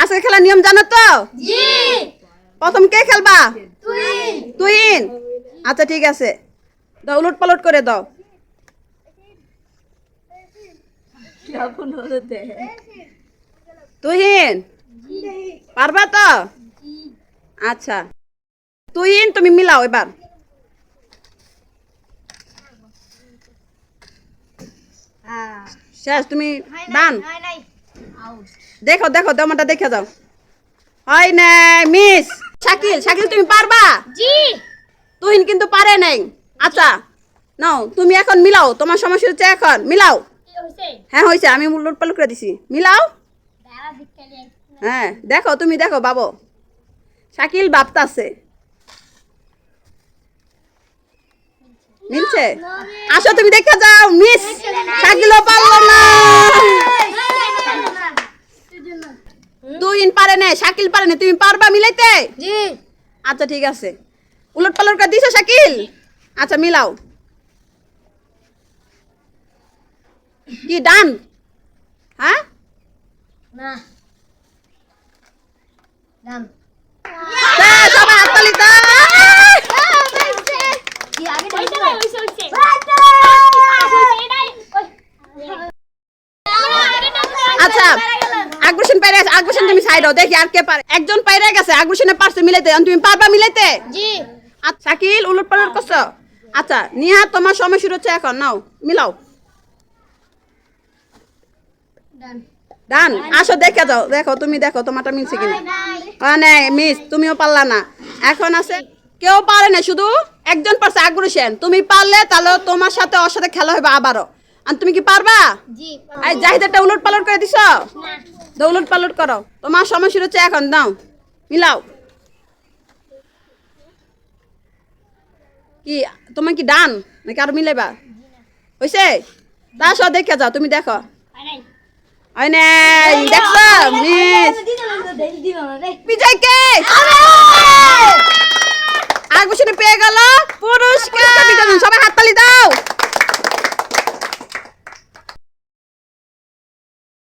আজকে খেলার নিয়ম জানো তো? জি। প্রথম কে খেলবা? তুহিন। তুহিন। আচ্ছা ঠিক আছে, দাও উলট পালট করে দাও। তুহিন পারবা তো? আচ্ছা তুহিন তুমি মিলাও এবার। শেষ, তুমি ডান। দেখো দেখো দমাটা দেখে যাও। হয় নাই, মিস। শাকিল, শাকিল তুমি পারবা? জি। তুহিন কিন্তু পারে নাই। আচ্ছা নাও তুমি এখন মিলাও, তোমার সমস্যা হচ্ছে এখন মিলাও। কি হইছে? হ্যাঁ হয়েছে, আমি উলট পালট করে দিছি, মিলাও। দাঁড়া দিকে হ্যাঁ দেখো, তুমি দেখো বাবু, শাকিল ভাবতাছে মিলছে। আসো তুমি দেখা যাও, মিস। শাকিলও পারলো না। তুহিন পারে না, শাকিল পারে না, তুমি পারবা মিলাইতে? জি। আচ্ছা ঠিক আছে, উলট পালট করে দিছো শাকিল। আচ্ছা মিলাও। কি ডান? হ্যাঁ না। ডান। সবাই হাততালি দাও। কি আগে হইছে হইছে। আচ্ছা আকবর্ষণ পাইরে গেছে, আকবর্ষণ তুমি সাইড হও, দেখি আর কে পারে। একজন পাইরে গেছে, আকবর্ষণে পারছে মিলাইতে, তুমি পারবা মিলাইতে? জি। আচ্ছা শাকিল উলট পালট করছো। আচ্ছা নিহা তোমার সময় শুরু হচ্ছে এখন, নাও মিলাও। ডান। ডান। আসো দেখে যাও, দেখো তুমি দেখো তোমারটা মিলছে কিনা। না মিস, তুমিও পারলা না। এখন আছে কেউ পারে না, শুধু একজন পারছে আকবর্ষণ। তুমি পারলে তাহলে তোমার সাথে ওর সাথে খেলা হবে আবারও। আর তুমি কি পারবা? জি। এই জাহিদারটা উলট পালট করে দিছো, না। দাও উলট পালট করো। তোমার সময় শুরু হচ্ছে এখন, দাও মিলাও। কি তোমার কি ডান নাকি আরো মিলাইবা? হয়েছে? তা সব দেখে যাও, তুমি দেখো। হয় নাই। হয় নাই, দেখছো মিস। বিজয় কে? আকবর্ষণে পেয়ে গেল পুরস্কার। সবাই হাততালি দাও।